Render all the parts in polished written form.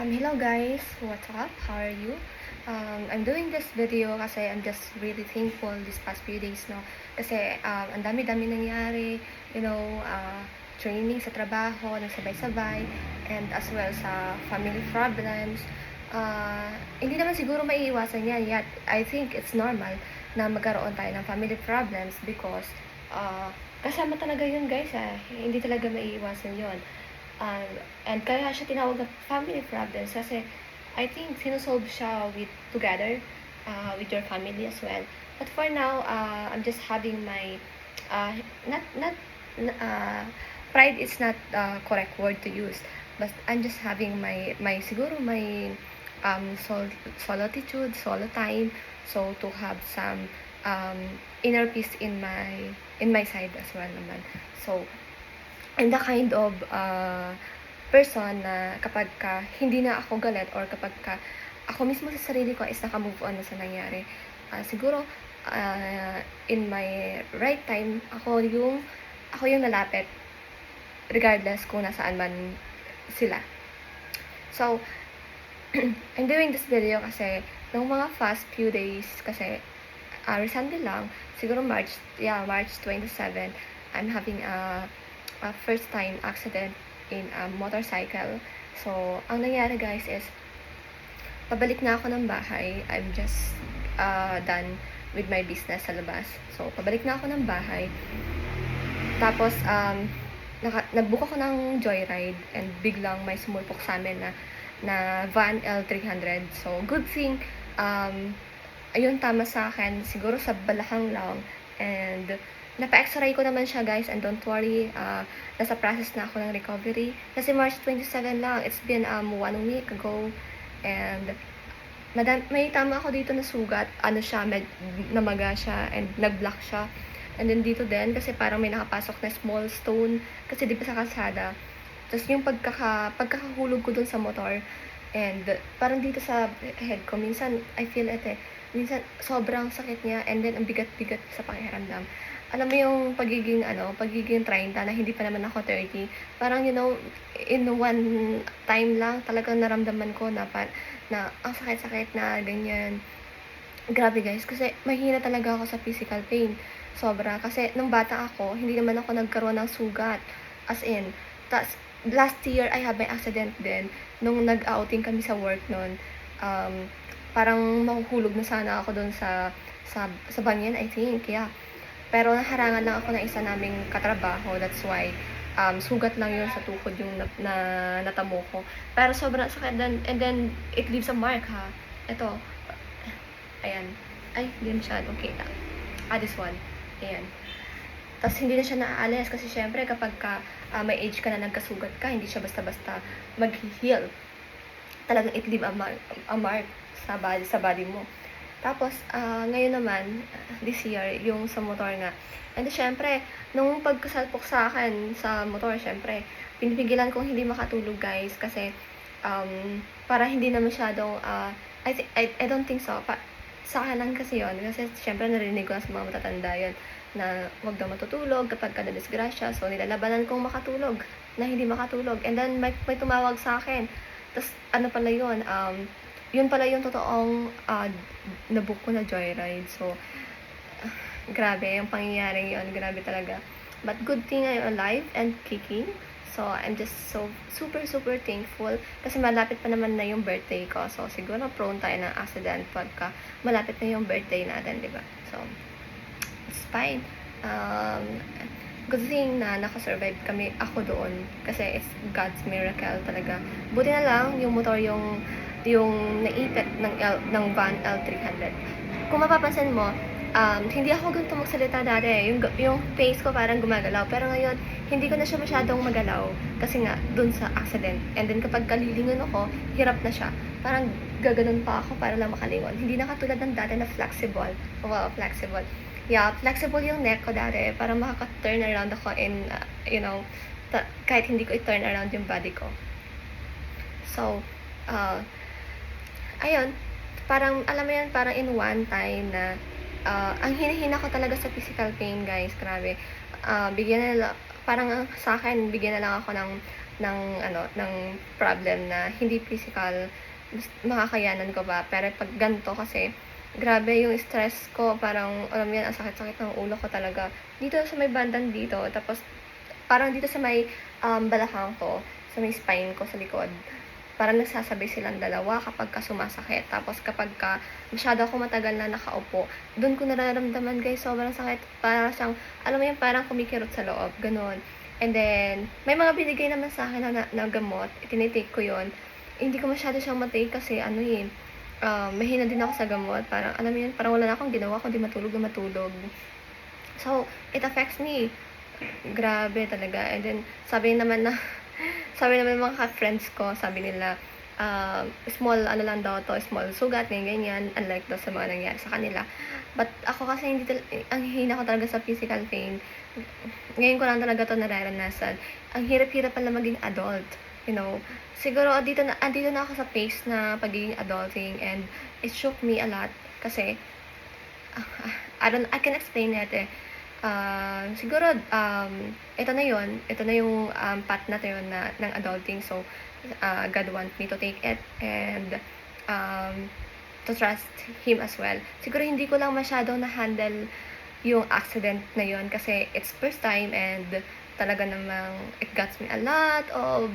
Hello guys, what's up? How are you? I'm doing this video kasi I'm just really thankful this past few days, no? Kasi ang dami-dami nangyari, training sa trabaho, nagsabay-sabay, and as well sa family problems. Hindi naman siguro maiiwasan yan, yet I think it's normal na magkaroon tayo ng family problems because kasama talaga yun guys, hindi talaga maiiwasan yun. And kaya siya tinawag na family problems kasi I think sinusolve siya with your family as well. But for now, I'm just having my not pride is not correct word to use, but I'm just having my siguro my solitude, solo time, so to have some inner peace in my side as well naman. So I'm the kind of person na kapag ka hindi na ako galit or kapag ka ako mismo sa sarili ko is naka-move on na sa nangyari, siguro in my right time, ako yung lalapit regardless kung nasaan man sila. So, I'm doing this video kasi nung mga past few days kasi recently lang, siguro March 27, I'm having a first time accident in a motorcycle. So, ang nangyari guys is, pabalik na ako ng bahay. I'm just done with my business sa labas. So, pabalik na ako ng bahay. Tapos, nag-book ako ng joyride and biglang may sumulpok sa amin na van L300. So, good thing, ayun, tama sa akin. Siguro sa balakang lang. And napa-x-ray ko naman siya guys, and don't worry, nasa process na ako ng recovery. Kasi March 27 lang, it's been 1 week ago, and may tama ako dito na sugat, namaga siya, and nag-block siya. And then dito din, kasi parang may nakapasok na small stone, kasi di pa sa kalsada. Tapos yung pagkakahulog ko dun sa motor, and parang dito sa head ko, minsan I feel it minsan sobrang sakit niya, and then ang bigat-bigat sa pakiramdam. Alam mo yung pagiging 30 na hindi pa naman ako 30. Parang in one time lang talagang naramdaman ko na ang sakit-sakit na ganyan. Grabe guys, kasi mahina talaga ako sa physical pain. Sobra. Kasi nung bata ako, hindi naman ako nagkaroon ng sugat. As in, last year, I had my accident din. Nung nag-outing kami sa work noon, parang mahuhulog na sana ako doon sa banyan, I think. Yeah. Pero naharangan lang ako ng isa naming katrabaho. That's why, sugat lang yun sa tuhod yung natamo ko. Pero sobrang sakit din. And then, it leaves a mark, ha. Ito. Ayan. Ay, hindi na siya. Okay. This one. Ayan. Tapos, hindi na siya naaalis. Kasi, syempre, kapag may age ka na nagkasugat ka, hindi siya basta-basta mag-heal. Talagang it leave a mark sa body mo. Tapos, ngayon naman, this year, yung sa motor nga. And syempre, nung pagkasalpok sa akin sa motor, syempre, pinipigilan kong hindi makatulog, guys. Kasi, para hindi na masyadong, I don't think so. Sa akin lang kasi yun. Kasi, syempre, narinig ko na sa mga matatanda yun na huwag daw matutulog kapag ka na-disgrasya. So, nilalabanan kong makatulog na hindi makatulog. And then, may tumawag sa akin. Tapos, ano pala yun, yun pala yung totoong nabook ko na joyride. So, grabe yung pangyayaring yun. Grabe talaga. But good thing I'm alive and kicking. So, I'm just so super, super thankful. Kasi malapit pa naman na yung birthday ko. So, siguro prone tayo ng accident pagka malapit na yung birthday natin, di ba? So, it's fine. Good thing na nakasurvive ako doon. Kasi it's God's miracle talaga. Buti na lang yung motor yung naipit ng van L300. Kung mapapansin mo, hindi ako ganito magsalita dati. Yung face ko parang gumagalaw. Pero ngayon, hindi ko na siya masyadong magalaw. Kasi nga, dun sa accident. And then kapag kalilingon ako, hirap na siya. Parang gaganon pa ako para lang makalingon. Hindi na katulad ng dati na flexible. Wow, flexible. Yeah, flexible yung neck ko dati para makaka-turn around ako in, kahit hindi ko i-turn around yung body ko. So, ayun, parang, alam mo yan, parang in one time na, ang hinahina ko talaga sa physical pain, guys, grabe. Parang sa akin, bigyan na lang ako ng ng problem na hindi physical, makakayanan ko ba. Pero pag ganito kasi, grabe yung stress ko, parang, alam mo yan, ang sakit-sakit ng ulo ko talaga. Dito sa may bandang dito, tapos, parang dito sa may balakang ko, sa may spine ko sa likod, parang nagsasabay silang dalawa kapag ka sumasakit. Tapos kapag ka masyado ako matagal na nakaupo, doon ko nararamdaman guys, sobrang sakit. Parang siyang, alam mo yan, parang kumikirot sa loob, ganun. And then, may mga binigay naman sa akin na gamot, tinitake ko yon. Hindi ko masyado siyang matake kasi mahina din ako sa gamot. Parang, alam mo yun, parang wala na akong ginawa kundi matulog na matulog. So, it affects me. Grabe talaga. And then, sabi naman ng mga friends ko, sabi nila, small, ano lang daw to, small sugat, ganyan, unlike daw sa mga nangyari sa kanila. But ako kasi ang hina ko talaga sa physical pain. Ngayon ko lang talaga to nararanasan. Ang hirap-hirap pala maging adult, you know. Siguro, andito na ako sa phase na pagiging adulting, and it shook me a lot kasi, I can explain it eh. Siguro, ito na yung path na yun ng adulting. So, God wants me to take it and to trust Him as well. Siguro hindi ko lang masyadong na-handle yung accident na yun kasi it's first time, and talaga namang it got me a lot of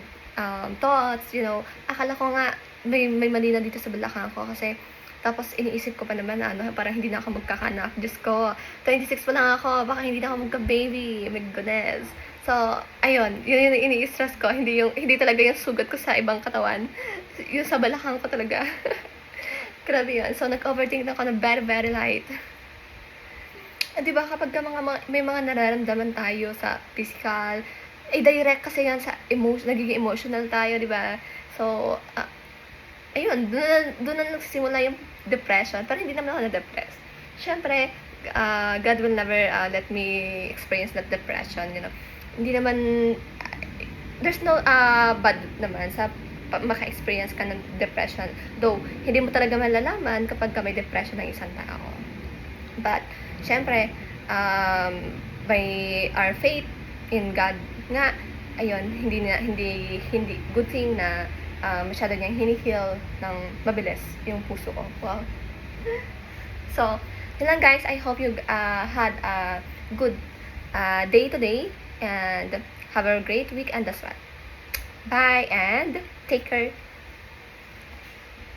thoughts, you know. Akala ko nga may mali na dito sa balakang ko kasi tapos iniisip ko pa naman na parang hindi na ako magkakanak. Diyos ko, 26 pa lang ako, baka hindi na ako magka-baby. My goodness. So, ayun, yun yung ini-stress ko. Hindi talaga yung sugat ko sa ibang katawan. Yung sa balakang ko talaga. Grabe yun. So, nag-overthink ako na very, very light. Di ba kapag may mga nararamdaman tayo sa physical, direct kasi yan sa nagiging emotional tayo, di ba? So, ayun, doon na nagsimula yung depression. Pero hindi naman ako na-depress. Siyempre, God will never let me experience that depression, you know. Hindi naman, there's no bad naman sa maka-experience ka ng depression. Though, hindi mo talaga malalaman kapag ka may depression ng isang tao. But, siyempre, by our faith in God nga, ayun, hindi good thing na masyado niyang hinihil ng mabilis yung puso ko. Wow. So, yun lang guys. I hope you had a good day today, and have a great weekend as well. Bye and take care.